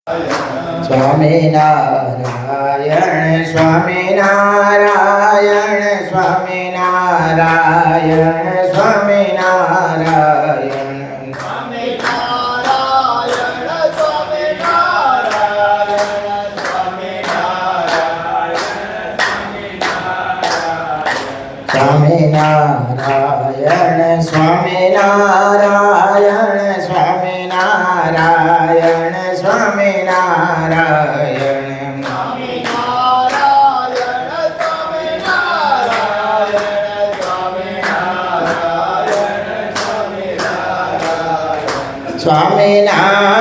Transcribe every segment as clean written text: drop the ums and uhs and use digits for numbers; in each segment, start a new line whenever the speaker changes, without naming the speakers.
સ્વામિનારાયણ સ્વામિનારાયણ સ્વામિનારાયણ સ્વામિનારાયણ સ્વામિનારાયણ સ્વામિનારાયણ સ્વામિનારાયણ સ્વામિનારાયણ સ્વામિનારાયણ સ્વામિનારાયણ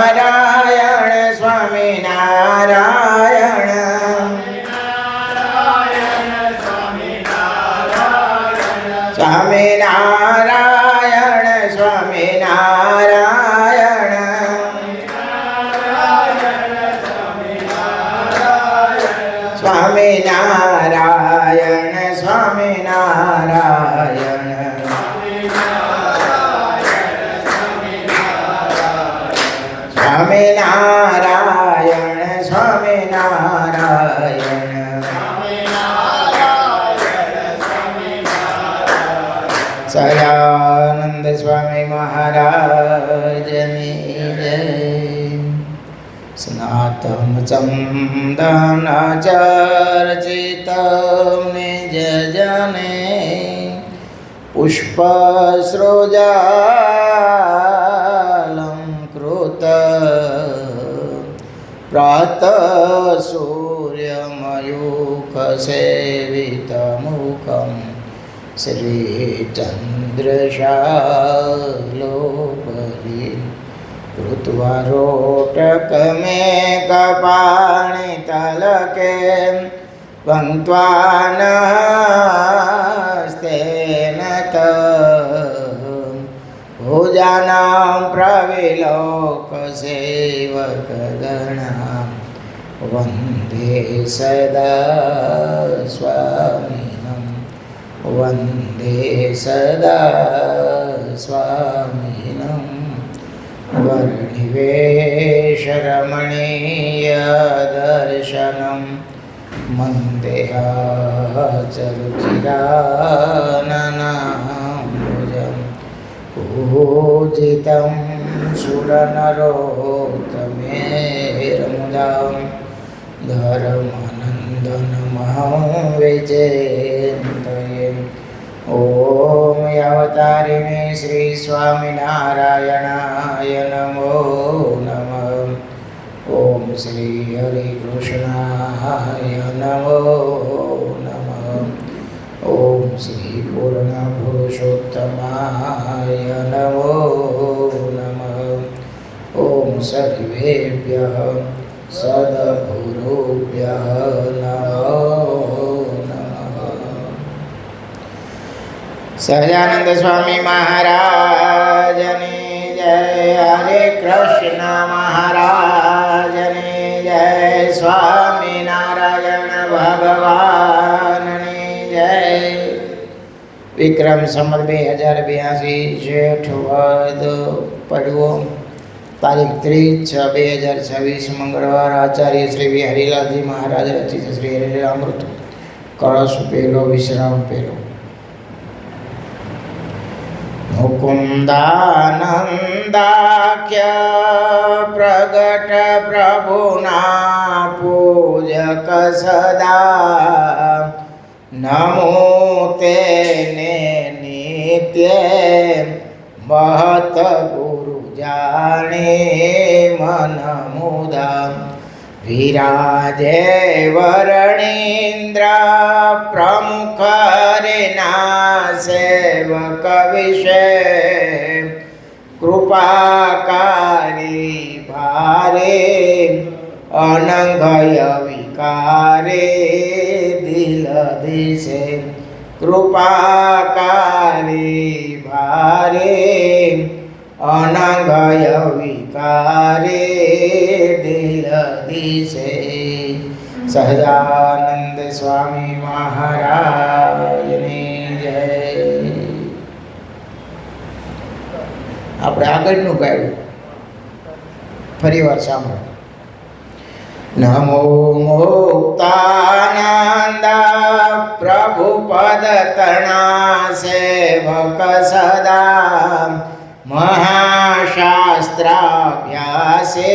સ્વામિનારાયણ સ્વામિનારાયણ સ્વામિનારાયણ સ્વામિનારાયણ સદાનંદ સ્વામી મહારાજની જય. સ્નાતમ ચંદન ચર્ચિતમ નિજ જને પુષ્પ સૃજાલંકૃત પ્રાતઃ સૂર્યમયુખ સેવિતમુખમ શ્રીચંદ્રશાલોપરી કૃત્વા રોટકમેકપાણિતલકે પંક્ત્વાનસ્તેન ભુજાનાં પ્રવિલોકસેવકગણાં વંદે સદા સ્વામિનં વંદે સદા સ્વામિનં. વર્ણિવેશરમણીય દર્શનમ મંદેહાચરુચિરાનનાંબુજં પૂજિतं સુરનરોત્તમેર્મુદાં ધર્માનन्दનમહં વિચિन्तયે. ઓમ અવતારિણે શ્રી સ્વામિનારાયણાય નમો નમઃ. ઓમ શ્રી હરિકૃષ્ણાય નમો નમઃ. ઓમ શ્રી પૂર્ણ પુરુષોત્તમાય નમો નમઃ. ઓમ સર્વેભ્યઃ સદગુરુભ્યઃ નમો નમઃ. સહજાનંદ સ્વામી મહારાજની જય. હરે કૃષ્ણ મહારાજની જય. સ્વામિનારાયણ ભગવાનની જય. વિક્રમ સંવત 2082 જેઠ વદ પડવો તારીખ 30/6/2026 મંગળવાર. આચાર્ય શ્રી વિહરીલાલજી મહારાજ રચિત શ્રી હરિરામૃત કળશ પેલો વિશ્રામ પેલો. મુકુંદાનંદાખ્ય પ્રગટ પ્રભુના પૂજક સદા નમો તેને નિત્ય મહત ગુરુ જાણે મન મુદા. વિરાજે વર્ણિન્દ્ર પ્રમુખ રેના સેવક વિશે કૃપાકારી ભારે અનંગય વિકારે દિલ દિશે. કૃપાકારી ભારે અનંગય વિકારે દિલ દિશે. સહજાનંદ સ્વામી મહારાજની જય. આપણે આગળનું ગાયું ફરી વાર સાંભળો. નમો મુક્તાનંદ પ્રભુ પદ તણા સેવક સદા મહાશાસ્ત્રાભ્યાસે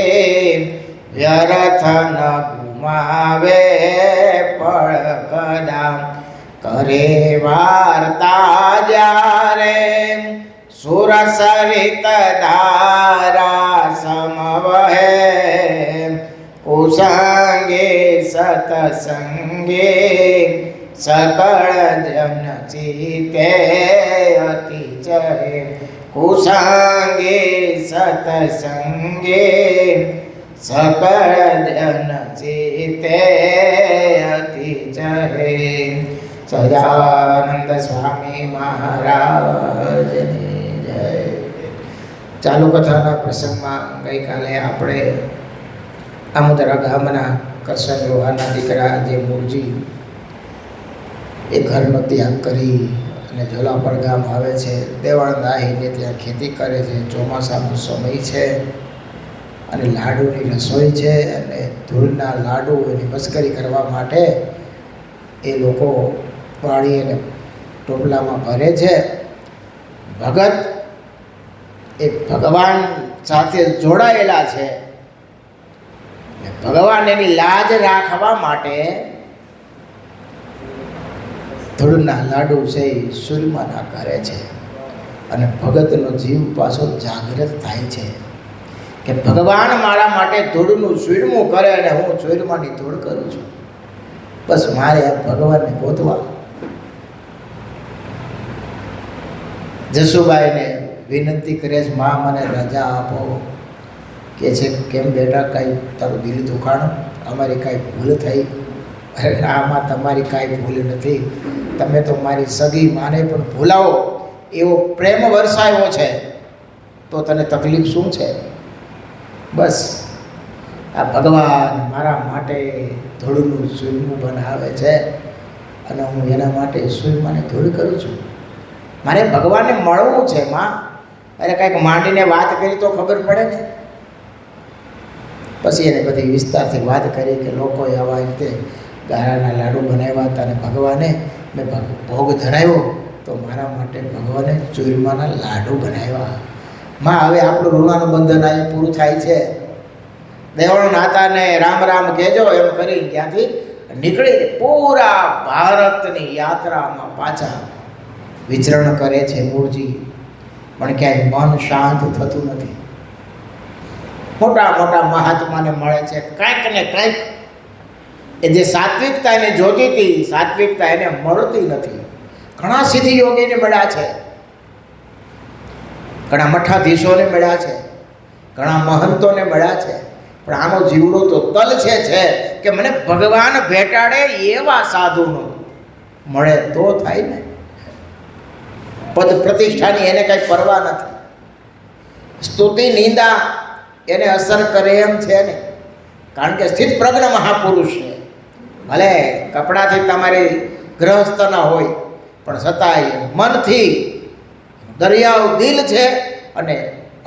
વ્યર્થ ન ગુમાવે પળ કદા કરે વાર્તા જ્યારે સુરસરિત ધારા સમવહે કુસંગે સતસંગે સકળ જન ચિતે અતિ જય કુસંગે સતસંગે સકળ જન ચિતે અતિ જય સદાનંદ સ્વામી મહારાજની જય. ચાલુ કથાના પ્રસંગમાં ગઈકાલે આપણે આમોદરા ગામના કરશન લોહાના દીકરા જે મૂળજી એ ઘરનો ત્યાગ કરી અને ઝોલાપર ગામ આવે છે. દેવાળ દાહીને ત્યાં ખેતી કરે છે. ચોમાસાનો સમય છે અને લાડુની રસોઈ છે અને ધૂળના લાડુ એની મસ્કરી કરવા માટે એ લોકો વાળી અને ટોપલામાં ભરે છે. ભગત એ ભગવાન સાથે જોડાયેલા છે. ભગવાન એની લાજ રાખવા માટે ધૂળના લાડુ છે એ સૂરમાના કરે છે અને ભગતનો જીવ પાછો જાગૃત થાય છે કે ભગવાન મારા માટે ધૂળનું સૂરમું કરે અને હું સૂરમાની ધૂળ કરું છું. બસ મારે આ ભગવાનને ગોતવા. જસુબાઈને વિનંતી કરે છે, માં મને રજા આપો. કે છે કેમ બેટા, કાંઈ તારું દિલ દુખાણું, અમારી કાંઈ ભૂલ થઈ? અરે ના, આમાં તમારી કાંઈ ભૂલ નથી. તમે તો મારી સગી માને પણ ભૂલાવો એવો પ્રેમ વરસાયો છે, તો તને તકલીફ શું છે? બસ આ ભગવાન મારા માટે ધૂળનું સૂરમું બનાવે છે અને હું એના માટે સૂરમાને ધૂળ કરું છું. મારે ભગવાનને મળવું છે માં. અરે કાંઈક માંડીને વાત કરી તો ખબર પડે ને. પછી એને બધી વિસ્તારથી વાત કરી કે લોકોએ આવા રીતે ગારાના લાડુ બનાવ્યા હતા અને ભગવાને મેં ભોગ ધરાવ્યો તો મારા માટે ભગવાને ચૂરમાના લાડુ બનાવ્યા. માં હવે આપણું ઋણાનું બંધન આજે પૂરું થાય છે. દેવળ નાતાને રામ રામ કહેજો એમ કરી ત્યાંથી નીકળી પૂરા ભારતની યાત્રામાં પાછા વિચરણ કરે છે મૂળજી. પણ ક્યાંય મન શાંત થતું નથી. મોટા મોટા મહાત્માને મળે છે, કાંઈક ને કાંઈક એ જે સાત્વિકતા એને જોતી હતી, સાત્વિકતા એને મળતી નથી. ઘણા સિદ્ધિ યોગીને મળ્યા છે, ઘણા મઠાધીશોને મળ્યા છે, ઘણા મહંતોને મળ્યા છે, પણ આનો જીવડો તો તલ છે કે મને ભગવાન ભેટાડે એવા સાધુનો મળે તો થાય ને. પદ પ્રતિષ્ઠાની એને કાંઈ પરવા નથી. સ્તુતિ નિંદા એને અસર કરે એમ છે ને, કારણ કે સ્થિત પ્રજ્ઞ મહાપુરુષ છે. ભલે કપડાથી તમારી ગ્રહસ્થ ન હોય પણ છતાંય મનથી દરિયાઓ દિલ છે અને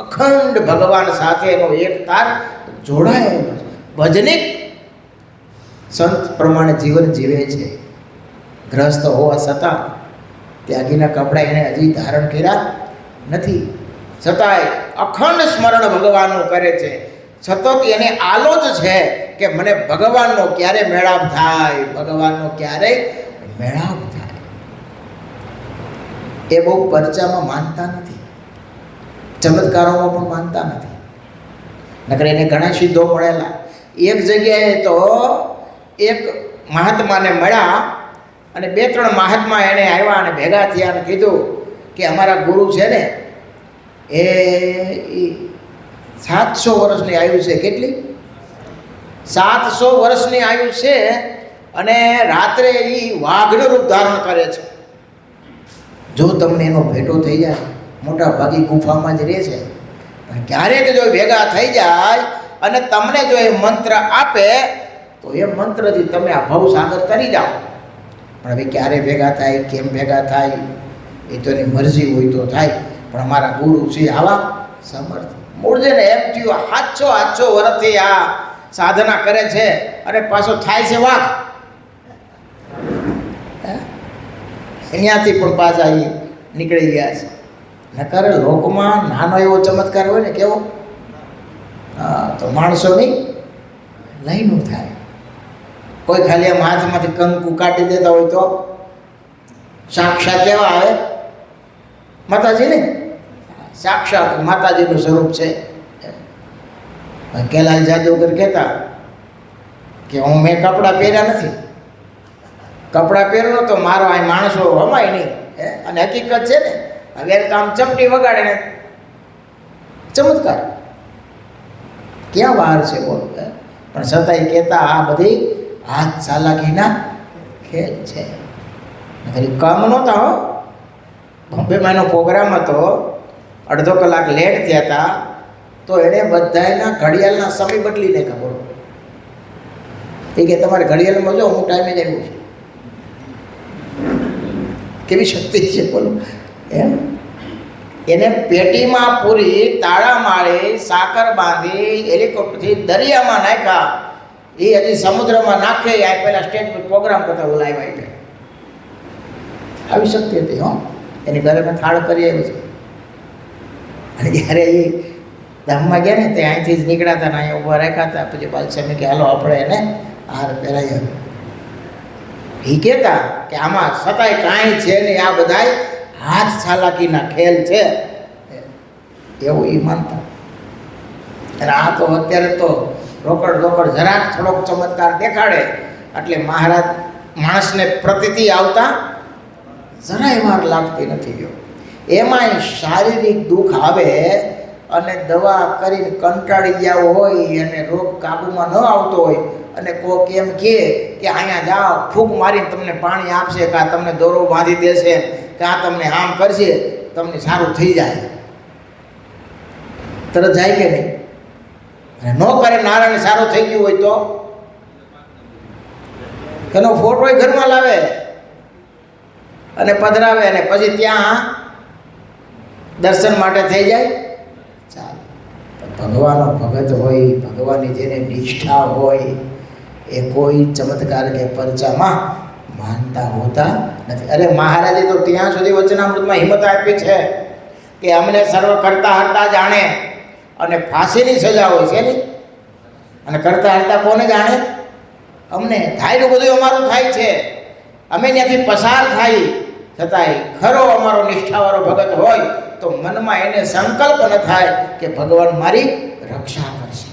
અખંડ ભગવાન સાથેનો એક તાર જોડાયેલો છે. ભજનિક સંત પ્રમાણે જીવન જીવે છે. ગ્રહસ્થ હોવા છતાં ત્યાગીના કપડાં એણે હજી ધારણ કર્યા નથી, છતાંય અખંડ સ્મરણ ભગવાનનું કરે છે. સતત એને આલો જ છે કે મને ભગવાનનો ક્યારે મેળાપ થાય, ભગવાનનો ક્યારે મેળાપ થાય. એ બહુ પરચામાં માનતા નથી, ચમત્કારોમાં પણ માનતા નથી. નકર એને ઘણા સિદ્ધો મળેલા. એક જગ્યાએ તો એક મહાત્માને મળ્યા અને 2-3 મહાત્મા એને આવ્યા અને ભેગા થયા અને કીધું કે અમારા ગુરુ છે ને એ 700 વર્ષની આયુ છે. કેટલી? 700 વર્ષની આયુ છે અને રાત્રે એ વાઘનું રૂપ ધારણ કરે છે. જો તમને એનો ભેટો થઈ જાય, મોટા ભાગી ગુફામાં જ રહે છે, પણ ક્યારેક જો ભેગા થઈ જાય અને તમને જો એ મંત્ર આપે તો એ મંત્રથી તમે આ ભવસાગર તરી જાઓ. પણ હવે ક્યારે ભેગા થાય, કેમ ભેગા થાય એ તો એની મરજી હોય તો થાય. પણ અમારા ગુરુ છે આવા સમર્થ. મૂળજેને એમ થયું 700 વર્ષથી આ સાધના કરે છે અને પાછો થાય છે વાઘ. અહીંયાથી પણ પાછા એ નીકળી ગયા છે. નકર લોકમાં નાનો એવો ચમત્કાર હોય ને, કેવો તો માણસોની લઈનું થાય. કોઈ ખાલી આમ હાથમાંથી કંકુ કાઢી દેતા હોય તો સાક્ષાત કેવા આવે? માતાજી ને, સાક્ષાત માતાજીનું સ્વરૂપ છે. કેલાલ જાદવગર કહેતા કે મેં કપડાં પહેર્યા નથી, કપડાં પહેરો તો મારો આ માણસો હમાય નહીં. અને હકીકત છે ને, હવે તો આમ ચમટી વગાડે ને ચમત્કાર ક્યાં બહાર છે બોલો. પણ છતાંય કહેતા આ બધી હાથ ચાલાકીના ખેલ છે. કામ નહોતા હો. બોમ્બેમાં એનો પ્રોગ્રામ હતો, અડધો કલાક લેટ થયા હતા તો એણે બધાના ઘડિયાળના સમય બદલી નાખ્યા. બોલો, એ કે તમારે ઘડિયાળમાં જો હું ટાઈમે જ આવ્યું છું. કેવી શક્તિ છે બોલો. એમ એને પેટીમાં પૂરી, તાળા મારી, સાકર બાંધી, હેલિકોપ્ટરથી દરિયામાં નાખ્યા. એ હજી સમુદ્રમાં નાખે આ પહેલાં સ્ટેજ પર પ્રોગ્રામ કરતા હું લાઈવ આવી ગયા. આવી શક્તિ હતી હો. એની ઘરે મેં થાળ કરી આવી છે. અને જ્યારે એ ધામમાં ગયા ને તે અહીંથી જ નીકળ્યા હતા ને અહીંયા ઊભા રાખ્યા હતા. પછી બાદશાહને કે હાલો આપણે એને હાર પહેરાવી. એ કહેતા કે આમાં છતાંય કાંઈ છે નહીં, આ બધાય હાથ ચાલાકીના ખેલ છે એવું એ માનતા. અને આ તો અત્યારે તો રોકડ જરાક થોડોક ચમત્કાર દેખાડે એટલે મહારાજ માણસને પ્રતીતિ આવતા જરાય વાર લાગતી નથી. ગયો એમાંય શારીરિક દુઃખ આવે અને દવા કરીને કંટાળી ગયા હોય અને રોગ કાબૂમાં ન આવતો હોય અને કોક એમ કહે કે અહીંયા જાઓ, ફૂંક મારીને તમને પાણી આપશે, કાં તમને દોરો બાંધી દેશે, કાં તમને આમ કરશે, તમને સારું થઈ જાય. તરત જાય કે નહીં? અને ન કરે નારાયણ સારું થઈ ગયું હોય તો એનો ફોટો ઘરમાં લાવે અને પધરાવે અને પછી ત્યાં દર્શન માટે થઈ જાય. ચાલો, ભગવાનનો ભગત હોય, ભગવાનની જેને નિષ્ઠા હોય એ કોઈ ચમત્કાર કે પરચામાં માનતા હોતા નથી. અરે મહારાજે તો ત્યાં સુધી વચનામૃતમાં હિંમત આપી છે કે અમને સર્વ કરતા હરતા જાણે અને ફાંસીની સજા હોય છે ને. અને કરતા હરતા કોને જાણે? અમને થાયનું બધું અમારું થાય છે, અમે ત્યાંથી પસાર થાય. છતાંય ખરો અમારો નિષ્ઠાવાળો ભગત હોય તો મનમાં એને સંકલ્પ ન થાય કે ભગવાન મારી રક્ષા કરશે.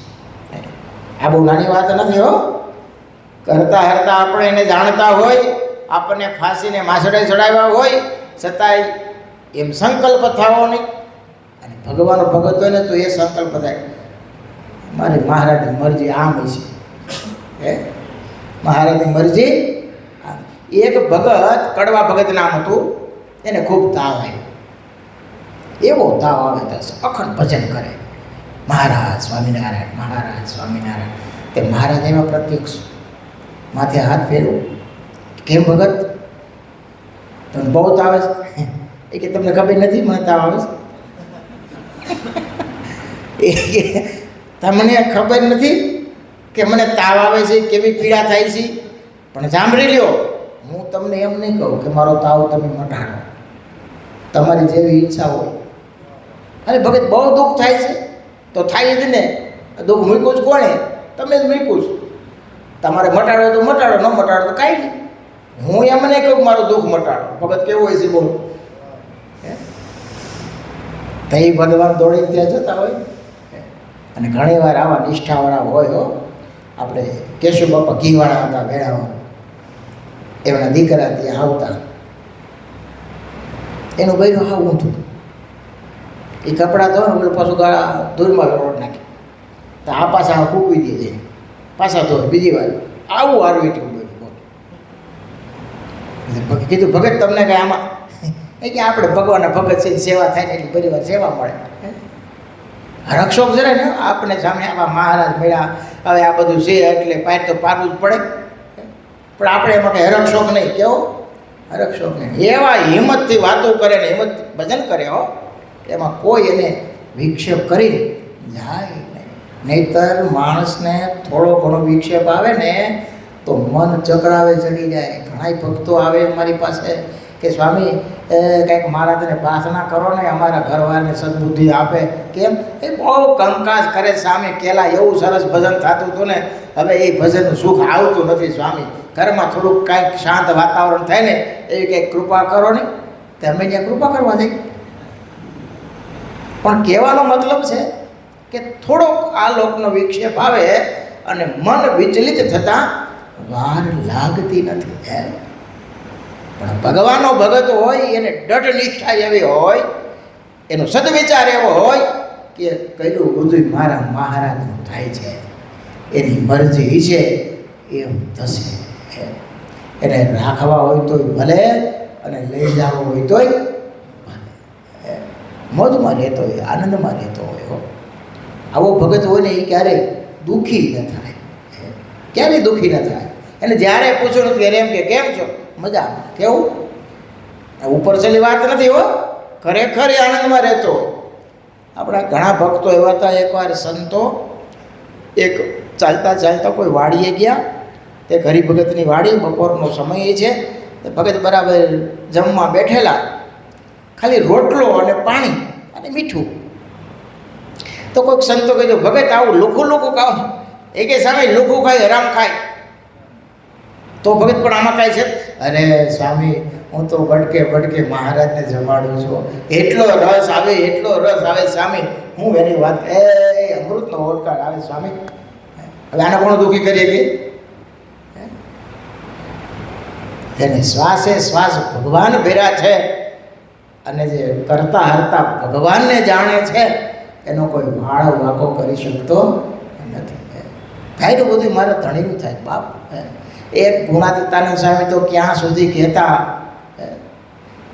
આ બહુ નાની વાત નથી હો. કરતા હરતા આપણે એને જાણતા હોય, આપણને ફાંસીને માસડે ચડાવ્યા હોય, છતાંય એમ સંકલ્પ થવો નહીં. અને ભગવાનનો ભગત હોય ને તો એ સંકલ્પ થાય મારી મહારાજની મરજી આમ છે. મહારાજની મરજી. એક ભગત, કડવા ભગત નામ હતું, એને ખૂબ તાવ આવ્યો. એવો તાવ આવે તો અખંડ ભજન કરે, મહારાજ સ્વામિનારાયણ, મહારાજ સ્વામિનારાયણ. તે મહારાજ એવા પ્રત્યક્ષ માથે હાથ ફેરવો. કેમ ભગત, તમને બહુ તાવ આવે છે? એ કે તમને ખબર નથી મને તાવ આવે છે? એ કે તમને ખબર નથી કે મને તાવ આવે છે, કેવી પીડા થાય છે? પણ સાંભળી લ્યો, હું તમને એમ નહીં કહું કે મારો તાવ તમે મટાડો, તમારી જેવી ઈચ્છા હોય. અરે ભગત બહુ દુઃખ થાય છે તો થાય જ ને. દુઃખ મૂક્યું જ કોણે? તમે જ મૂક્યું છે. તમારે મટાડો તો મટાડો, ન મટાડો તો કાંઈ નહીં. હું એમ નહીં કહું મારું દુઃખ મટાડો. ભગત કેવું હોય છે બોલો? તો એ ભગવાન દોડીને ત્યાં જતા હોય. અને ઘણી વાર આવા નિષ્ઠાવાળા હોય હો. આપણે કેશવ બાપા ઘીવાળા હતા, વેળાવા, એમના દીકરા ત્યાં આવતા. એનું બૈરું હા ઊંધું, એ કપડાં ધોવાનું એટલે પાછું ગાળા ધૂળમાં રોડ નાખે તો આ પાછા ફૂંકવી દે જાય, પાછા ધોવે બીજી વાર. આવું સારું એટલું બૈરું. કીધું ભગત તમને કાંઈ આમાં એ કે આપણે ભગવાનના ભગત છે, સેવા થાય ને એટલી બધી વાર સેવા મળે. રક્ષક જરા ને આપણે સામે આવા મહારાજ મળ્યા, હવે આ બધું છે એટલે પાર તો પારવું જ પડે. પણ આપણે એમાં કંઈ હરક્ષોક નહીં. કેવો હરક્ષોક નહીં. એવા હિંમતથી વાતો કરે ને હિંમત ભજન કરે હો, એમાં કોઈ એને વિક્ષેપ કરી જાય નહીં. નહીંતર માણસને થોડો ઘણો વિક્ષેપ આવે ને તો મન ચકરાવે ચડી જાય. ઘણા ભક્તો આવે અમારી પાસે કે સ્વામી કંઈક મહારાજને પ્રાર્થના કરો ને, અમારા ઘરવાળાને સદબુદ્ધિ આપે. કેમ? એ બહુ કંકાસ કરે સામે કેલા, એવું સરસ ભજન થતું હતું ને, હવે એ ભજનનું સુખ આવતું નથી સ્વામી. ઘરમાં થોડુંક કાંઈક શાંત વાતાવરણ થાય ને એવી કંઈક કૃપા કરો ને. તમે ત્યાં કૃપા કરવા જઈ. પણ કહેવાનો મતલબ છે કે થોડોક આ લોકનો વિક્ષેપ આવે અને મન વિચલિત થતાં વાર લાગતી નથી. પણ ભગવાનનો ભગત હોય એને દઢ નિષ્ઠા એવી હોય, એનો સદવિચાર એવો હોય કે કયું બધું મારા મહારાજનું થાય છે, એની મરજી છે એમ થશે. એને રાખવા હોય તોય ભલે અને લઈ જવો હોય તોય ભલે. મોજમાં રહેતો હોય, આનંદમાં રહેતો હોય. આવો ભગત હોય ને એ ક્યારેય દુઃખી ન થાય, ક્યારેય દુઃખી ન થાય. એને જ્યારે પૂછ્યું ત્યારે એમ કે કેમ છો? મજામાં. કેવું? ઉપર છેલ્લી વાત નથી હો, ખરેખર આનંદમાં રહેતો. આપણા ઘણા ભક્તો એવા હતા. એકવાર સંતો એક ચાલતા ચાલતા કોઈ વાડીએ ગયા. તે હરિભગતની વાડી, બપોરનો સમય છે. તે ભગત બરાબર જમવા બેઠેલા, ખાલી રોટલો અને પાણી અને મીઠું. તો કોઈક સંતો કીધું, ભગત આવું લુખું લુખું ખાવ? એ કે સામે લુખું ખાય, હરામ ખાય. તો ભગત પણ આમાં કાંઈ છે? અરે સ્વામી, હું તો બટકે મહારાજને જમાડું છું. એટલો રસ આવે, એટલો રસ આવે સ્વામી, હું એની વાત અમૃતનો ઓડકાર આવે સ્વામી. હવે આને કોણ દુઃખી કરીએ કે? એને શ્વાસે શ્વાસ ભગવાન ભેરા છે અને જે કરતા હરતા ભગવાનને જાણે છે એનો કોઈ વાળો વાંકો કરી શકતો નથી. થાય તો બધું મારે ધણીનું થાય બાપ. એક ગુણાતીતાનંદ સ્વામી તો ક્યાં સુધી કહેતા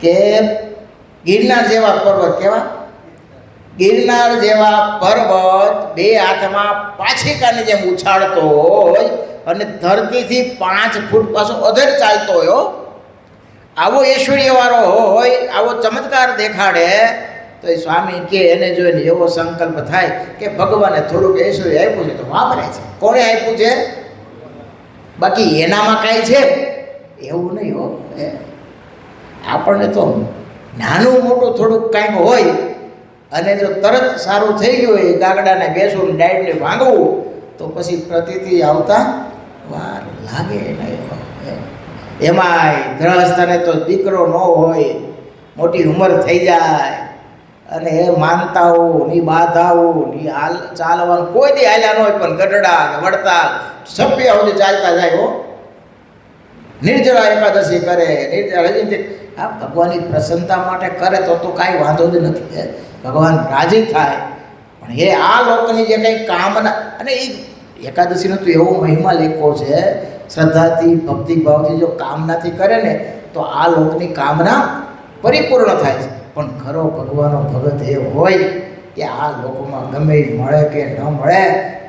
કે ગિરનાર જેવા પર્વત, કેવા? ગિરનાર જેવા પર્વત બે હાથમાં પાછીકાની જેમ ઉછાળતો હોય અને ધરતીથી 5 ફૂટ પાછો અધર ચાલતો હોય, આવો ઐશ્વર્યવાળો હોય, આવો ચમત્કાર દેખાડે તો એ સ્વામી કે એને જોઈને એવો સંકલ્પ થાય કે ભગવાને થોડુંક ઐશ્વર્ય આપ્યું છે તો વાપરે છે. કોણે આપ્યું છે? બાકી એનામાં કાંઈ છે એવું નહીં હો. આપણને તો નાનું મોટું થોડુંક કાંઈક હોય અને જો તરત સારું થઈ ગયું હોય, ગાગડાને બેસવું, ડાયટને ભાંગવું, તો પછી પ્રતિથી આવતા વાર લાગે નહીં. એમાંય ગ્રહસ્થને તો દીકરો ન હોય, મોટી ઉંમર થઈ જાય અને એ માનતાઓ ની બાધાઓ ની હાલ ચાલવાનું કોઈ દી હાલ્યા ન હોય, પણ ગઢડા વડતાલ સભ્ય સુધી ચાલતા જાય હો. નિર્જળા એકાદશી કરે, નિર્જળા આ ભગવાનની પ્રસન્નતા માટે કરે તો કાંઈ વાંધો જ નથી. ભગવાન રાજી થાય. પણ એ આ લોકની જે કંઈ કામના, અને એ એકાદશીનો તો એવો મહિમા લેખો છે, શ્રદ્ધાથી ભક્તિભાવથી જો કામનાથી કરે ને તો આ લોકની કામના પરિપૂર્ણ થાય છે. પણ ખરો ભગવાનનો ભગત એ હોય કે આ લોકમાં ગમે મળે કે ન મળે,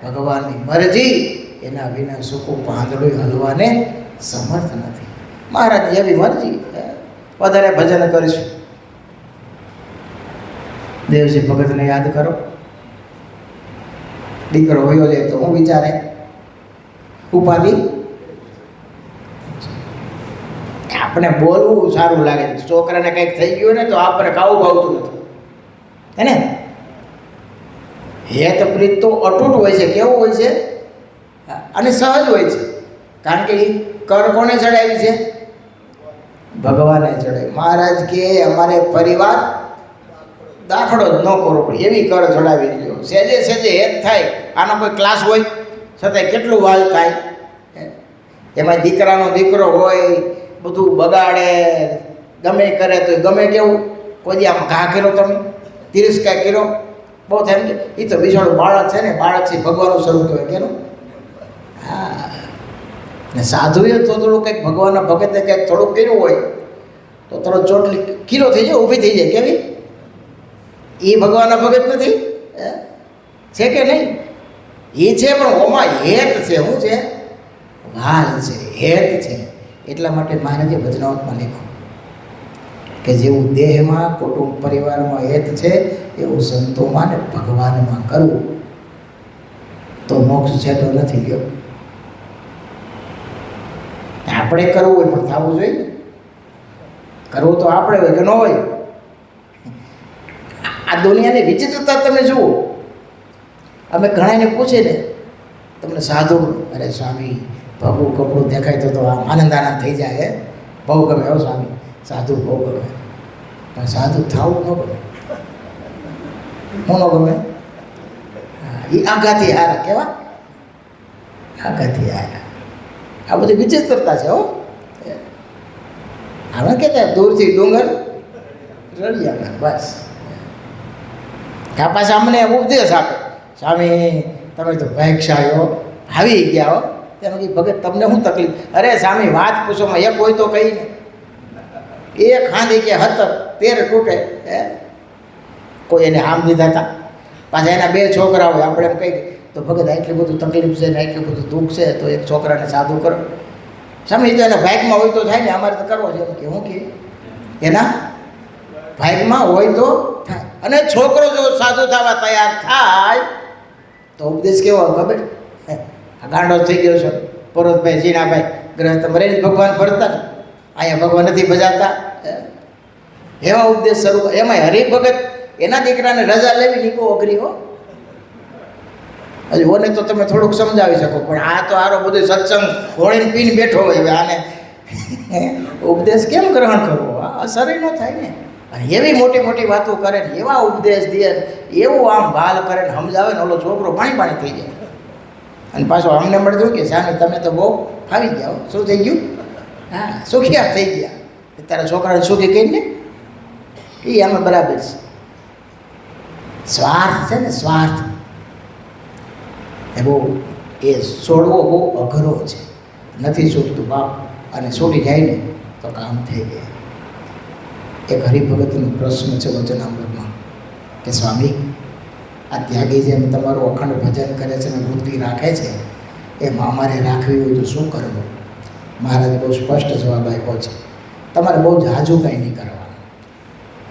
ભગવાનની મરજી એના વિના સૂકું પાંદડું હલવાને સમર્થ નથી. મહારાજ એવી મરજી. વધારે ભજન કરીશું. દેવજી ભગતને યાદ કરો. દીકરો હોયો જાય તો હું વિચારે ઉપાધિ. આપણે બોલવું સારું લાગે, છોકરાને કંઈક થઈ ગયું ને તો આપણે ખાવું ભાવતું નથી, હે ને? હેત પ્રીત તો અતૂટ હોય છે. કેવું હોય છે? અને સહજ હોય છે. કારણ કે એ કર કોને ચડાવી છે? ભગવાને ચડાવી. મહારાજ કે અમારે પરિવાર દાખલો જ ન કરવો પડે એવી કર ચડાવી લ્યો. સહેજે સહેજે હેત થાય. આનો કોઈ ક્લાસ હોય છતાંય કેટલું વાલ થાય. એમાં દીકરાનો દીકરો હોય, બધું બગાડે, ગમે કરે તો ગમે કેવું. કોઈ દી આમ ઘા કર્યો, તમે તિરસ્કાર કર્યો, બહુ થાય એમ કે એ તો બિચારું બાળક છે ને, બાળકથી ભગવાનનું સ્વરૂપ કહેવાય. કેનું? હા. ને સાધુએ તો થોડું કંઈક ભગવાનના ભગતે કંઈક થોડુંક કર્યું હોય તો તરત ચોટલી કિલો થઈ જાય, ઊભી થઈ જાય. કેવી? એ ભગવાનના ભગત નથી, છે કે નહીં? એ છે, પણ ઓમાં હેત છે. શું છે? વાલ છે, હેત છે. એટલા માટે મહારાજે વચનાવતમાં લખ્યું કે જેવું દેહમાં, કુટુંબ પરિવારમાં હેત છે એવું સંતોમાં ને ભગવાનમાં કરવું. તો મોક્ષ છે તો નથી ગયો. આપણે કરવું હોય પણ થવું જોઈએ ને. કરવું તો આપણે હોય કે ન હોય. આ દુનિયાની વિચિત્રતા તમે જુઓ. અમે ઘણાને પૂછે ને તમને સાધુ, અરે સ્વામી ભગવું કપડું દેખાય તો આમ આનંદ થઈ જાય. બહુ ગમે હો સ્વામી, સાધુ બહુ ગમે. પણ સાધુ થવું ન ગમે. હું ન ગમે એ આઘાથી હારા. કેવા આઘાથી હારા. આ બધી વિચિત્રતા છે હો. હવે કહેતા દૂરથી ડુંગર રળિયામાં બસ. ત્યાં પાછા અમને ઉપદેશ આપે, સ્વામી તમે તો ભાગ્યશાળીઓ આવી ગયા હો. તેનું કે ભગત તમને શું તકલીફ? અરે સ્વામી વાત પૂછોમાં એક હોય તો કહીને એક ખાંધી કે 13 તૂટે. કોઈ એને આમ દીધા હતા, પાછા એના 2 છોકરા હોય. આપણે એમ કહી તો ભગત આટલું બધું તકલીફ છે ને આટલું બધું દુઃખ છે તો એક છોકરાને સાધુ કરો. સ્વામી તો એના ભાગમાં હોય તો થાય ને, અમારે તો કરવો છે. એમ કે હું કે એના ભાગમાં હોય તો થાય. અને છોકરો જો સાધુ થવા તૈયાર થાય તો ઉપદેશ કેવો ખબર? ગાંડો થઈ ગયો છે પરોતભાઈ ઝીણાભાઈ ગ્રસ્ત મરે ભગવાન ભરતા ને અહીંયા ભગવાન નથી ભજાતા એવા ઉપદેશ શરૂ. એમાં હરિભગત એના દીકરાને રજા લેવી નહીં બહુ અઘરી હો. હજી ઓને તો તમે થોડુંક સમજાવી શકો, પણ આ તો આરો બધો સત્સંગ હોળીને પીને બેઠો હોય. હવે આને ઉપદેશ કેમ ગ્રહણ કરવો? આ અસર ન થાય ને. અને એવી મોટી મોટી વાતો કરે ને, એવા ઉપદેશ દે, એવું આમ ભાલ કરે ને સમજાવે ને, ઓલો છોકરો પાણી થઈ જાય. અને પાછો અમને મળતું કે સામે તમે તો બહુ ફાવી ગયા. શું થઈ ગયું? હા, સુખિયા થઈ ગયા. તારા છોકરાને સુખી કહીને એ અમે બરાબર છે. સ્વાર્થ છે ને, સ્વાર્થ એ છોડવો બહુ અઘરો છે. નથી છૂટતું બાપ, અને છૂટી જાય ને તો કામ થઈ જાય. એક હરિભગતનો પ્રશ્ન છે વચનામૃતમાં કે સ્વામી આ ત્યાગી જેમ તમારું અખંડ ભજન કરે છે ને વૃત્તિ રાખે છે, એમાં અમારે રાખવી હોય તો શું કરવું? મહારાજે બહુ સ્પષ્ટ જવાબ આપ્યો છે, તમારે બહુ જાજુ કંઈ નહીં કરવાનું.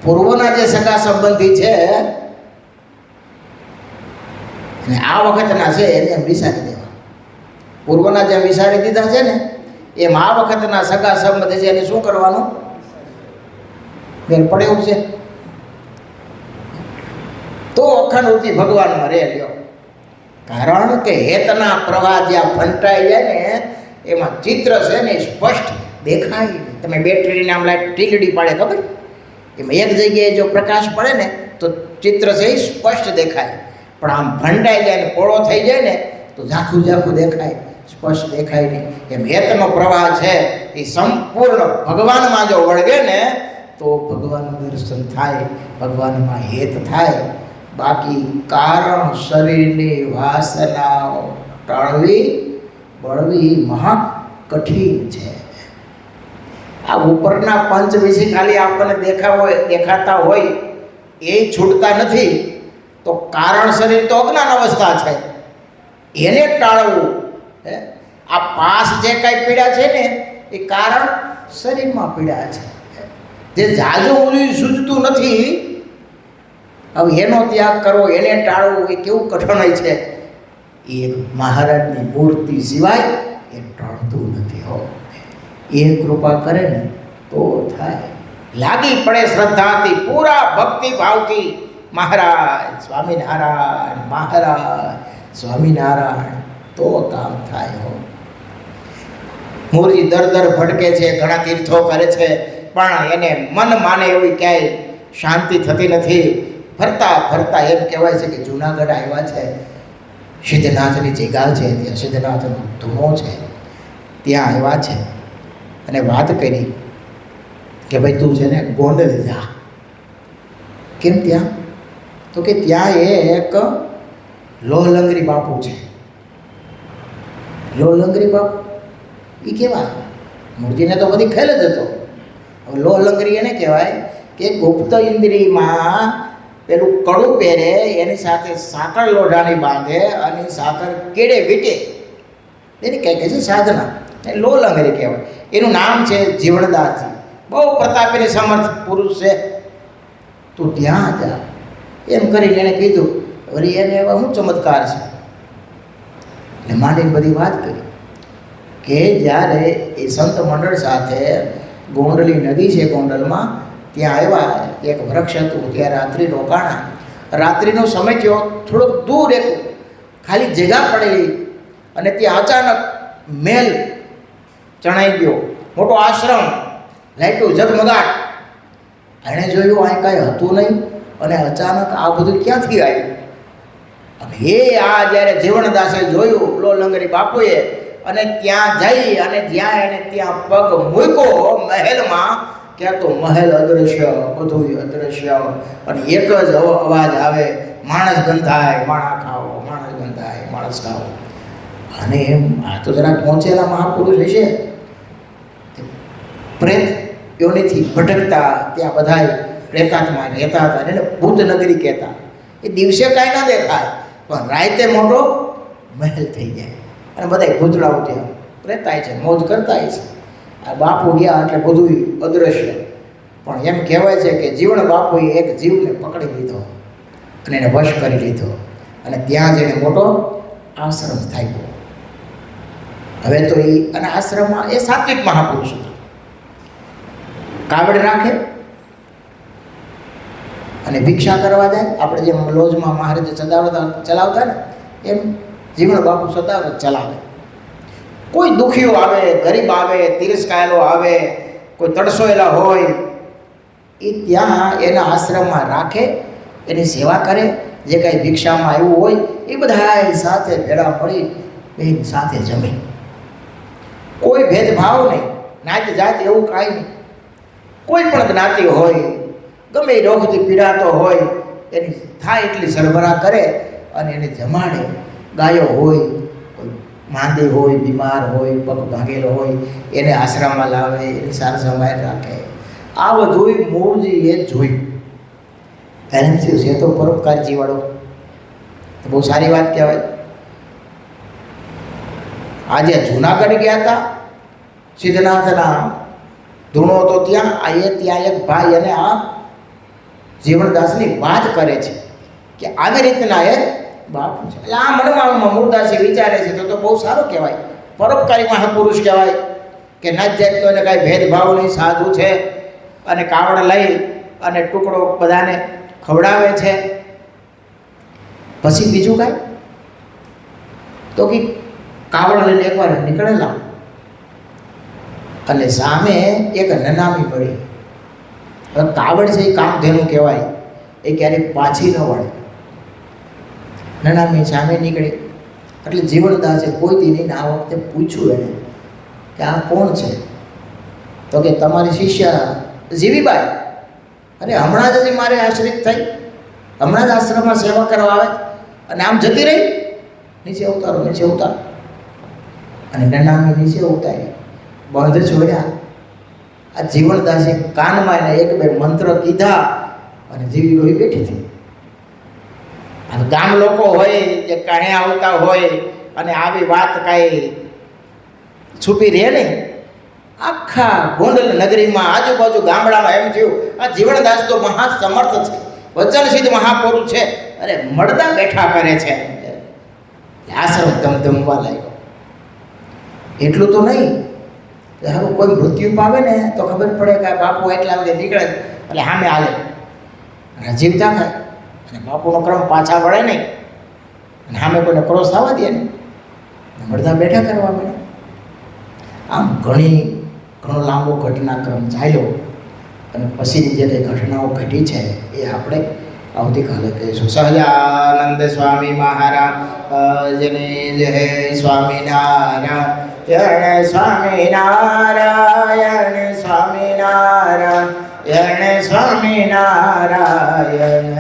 પૂર્વના જે સગા સંબંધી છે અને આ વખતના છે એને એમ વિચારી દેવા. પૂર્વના જે વિચારી દીધા છે ને એમ આ વખતના સગા સંબંધી છે એને શું કરવાનું? ફેર પડે એવું છે તો અખંડ વૃત્તિ ભગવાનમાં રહે લ્યો. કારણ કે હેતના પ્રવાહ જ્યાં ફંટાઈ જાય ને એમાં ચિત્ર છે ને સ્પષ્ટ દેખાય. તમે બેટરીને આમ લાઈટ ટીલડી પાડે ખબર? એમાં એક જગ્યાએ જો પ્રકાશ પડે ને તો ચિત્ર છે એ સ્પષ્ટ દેખાય. પણ આમ ફંટાઈ જાય ને પોળો થઈ જાય ને તો ઝાખું ઝાખું દેખાય, સ્પષ્ટ દેખાય નહીં. એમ હેતનો પ્રવાહ છે એ સંપૂર્ણ ભગવાનમાં જો વળગે ને તો ભગવાનનું દર્શન થાય, ભગવાનમાં હેત થાય. બાકી કારણ શરીરની વાસનાઓ ટાળવી બળવી મહા કઠિન છે. આ ઉપરના પંચ વિશે ખાલી આપણને દેખાતા હોય એ છૂટતા નથી, તો કારણ શરીર તો અજ્ઞાન અવસ્થા છે, એને ટાળવું. આ પાસ જે કાંઈ પીડા છે ને એ કારણ શરીરમાં પીડા છે, જે જાજુ ઊંધું સૂઝતું નથી. હવે એનો ત્યાગ કરવો, એને ટાળવું એ કેવું કઠણાઈ છે. એ મહારાજની મૂર્તિ સિવાય એ ટાળતું નથી હો. એ કૃપા કરે ને તો થાય. લાગી પડે શ્રદ્ધાથી, પૂરા ભક્તિ ભાવથી, મહારાજ સ્વામિનારાયણ, મહારાજ સ્વામિનારાયણ, તો કામ થાય હો. મૂર્તિ દર ભટકે છે, ઘણા તીર્થો કરે છે, પણ એને મન માને એવી ક્યાંય શાંતિ થતી નથી. ફરતા ફરતા એમ કહેવાય છે કે જૂનાગઢ આવ્યા છે, સિદ્ધનાથની જગ્યા છે, ત્યાં સિદ્ધનાથનો ધૂણો છે, ત્યાં આવ્યા છે અને વાત કરી કે ભાઈ તું છે ને ગોંડલ જા. કેમ ત્યાં? તો કે ત્યાં એક લોહલંગરી બાપુ છે. લોહલંગરી બાપુ એ કેવા? મૂર્તિને તો બધી ખેલ જ હતો. લોહલંગરી એને કહેવાય કે ગુપ્ત ઇન્દ્રિયમાં પેલું કડું પહેરે, એની સાથે સાકર લોઢાની બાંધે અને સાકર કેડે વીટે, એની કંઈ કહે છે સાધના, એ લોહલંગરી કહેવાય. એનું નામ છે જીવણદાસજી. બહુ પ્રતાપી સમર્થ પુરુષ છે. તું ત્યાં જા એમ કરીને એને કીધું. વળી એને એવા શું ચમત્કાર છે, એટલે માંડીને બધી વાત કરી કે જ્યારે એ સંત મંડળ સાથે ગોંડલી નદી છે, ગોંડલમાં ત્યાં આવ્યા, એક વૃક્ષ હતું, ત્યાં રાત્રિ રોકાણા. રાત્રિનો સમય થયો, થોડોક દૂર એક ખાલી જગ્યા પડેલી અને ત્યાં અચાનક મહેલ ચણાઈ ગયો, મોટો આશ્રમ, લાઈટો ઝગમગાટ. એણે જોયું આ કાંઈ હતું નહીં અને અચાનક આ બધું ક્યાંથી આવ્યું. અને આ જ્યારે જીવણદાસે જોયું, લો લંગરી બાપુએ, અને ત્યાં જઈ અને જ્યાં એને ત્યાં પગ મૂક્યો મહેલમાં, ત્યાં તો મહેલ અદૃશ્ય, બધું અદૃશ્ય. અને એક જ અવાજ આવે, માણસ ગંધાય, માણસ ખાઓ, માણસ ગંધાય, માણસ ખાઓ. અને એમ આ તો જરાક પહોંચેલા મહાપુરુષ હશે, પ્રેત યોનિથી ભટકતા ત્યાં બધાય પ્રેતાત્મા રહેતા હતા, એને ભૂતનગરી કહેતા. એ દિવસે કાંઈ ના દેખાય, પણ રાતે મોટો મહેલ થઈ જાય અને બધા ભૂતળાઓ ત્યાં રહેતા છે, મોજ કરતા છે. આ બાપુ ગયા એટલે બધું અદૃશ્ય. પણ એમ કહેવાય છે કે જીવણ બાપુએ એક જીવને પકડી લીધો અને એને વશ કરી લીધો અને ત્યાં જઈને મોટો આશ્રમ થાય. હવે તો એ અને આશ્રમમાં એ સાત્વિક મહાપુરુષ હતો. કાવડ રાખે અને ભિક્ષા કરવા જાય. આપણે જેમ લોજમાં મહારાજ ચલાવતા ને એમ જીવણ બાપુ સદાવ્રત ચલાવે. કોઈ દુખીઓ આવે, ગરીબ આવે, તિરસ્કાયેલો આવે, કોઈ તડસોયેલા હોય, એ ત્યાં એના આશ્રમમાં રાખે, એની સેવા કરે. જે કાંઈ ભિક્ષામાં આવ્યું હોય એ બધા સાથે ભેળા મળી બેન સાથે જમે. કોઈ ભેદભાવ નહીં, નાત જાત એવું કાંઈ નહીં. કોઈ પણ જ્ઞાતિ હોય, ગમે એ રોગથી પીડાતો હોય, એની થાય એટલી સરભરા કરે અને એને જમાડે. ગાયો હોય, કોઈ માંદી હોય, બીમાર હોય, પગ ભાગેલો હોય, એને આશ્રમમાં લાવે, એની સાર સંભાળ રાખે. આ બધું મૂળજીએ જોયું. એને થયું છે તો પરોપકાર જીવાડો, બહુ સારી વાત કહેવાય. આજે જુનાગઢ ગયા હતા, સિદ્ધનાથના ધૂણો તો ત્યાં એક ભાઈ અને આ જીવણદાસની વાત કરે છે કે આવી રીતના એ બાપુ છે. એટલે આ મનમાં મૂળદાસી વિચારે છે તો બહુ સારું કહેવાય, પરોપકારી મહાપુરુષ કહેવાય કે નાત જાતનો એને કાંઈ ભેદભાવ નહીં, સાધુ છે અને કાવડ લઈ અને ટુકડો બધાને ખવડાવે છે. પછી બીજું કાંઈ તો કે કાવડ લઈને એકવાર નીકળેલા અને સામે એક નનામી મળી. હવે કાવડ છે એ કામધેનું કહેવાય, એ ક્યારેક પાછી ન વળે. નનામી સામે નીકળે એટલે જીવણદાસે કોઈ દી નહીં આ વખતે પૂછ્યું એને કે આ કોણ છે? તો કે તમારી શિષ્ય જીવીબાઈ. અને હમણાં જ હજી મારે આશ્રિત થઈ, હમણાં જ આશ્રમમાં સેવા કરવા આવે અને આમ જતી રહી. નીચે ઉતારો, નીચે ઉતારો. અને નનામી નીચે ઉતારી, બંધ છોડ્યા. આ જીવણદાસે કાનમાં એને એક બે મંત્ર કીધા અને જીવી ગઈ બેઠી હતી. હવે ગામ લોકો હોય જે કાણે આવતા હોય અને આવી વાત કાંઈ છુપી રહે નહીં. આખા ગોંડલ નગરીમાં આજુબાજુ ગામડામાં એમ થયું આ જીવણદાસ તો મહાસમર્થ છે, વચનસિદ્ધ મહાપુરુષ છે, અરે મળદા બેઠા કરે છે. આશ્રમ ધમધમવા લાગ્યો. એટલું તો નહીં, સારું કોઈ મૃત્યુ પામે ને તો ખબર પડે કે બાપુ એટલા વાગે નીકળે એટલે સામે હાલે અને જીવતા થાય અને બાપુનો ક્રમ પાછા વળે નહીં અને સામે કોઈને ક્રોસ થવા દે ને મળદા બેઠા કરવા મળે. આમ ઘણો લાંબો ઘટનાક્રમ ચાલ્યો અને પછીની જે કંઈ ઘટનાઓ ઘટી છે એ આપણે આવતીકાલે કહીશું. સહજાનંદ સ્વામી મહારાજને જય. સ્વામિનારાયણ સ્વામિનારાયણ સ્વામિનારાયણ સ્વામિનારાયણ.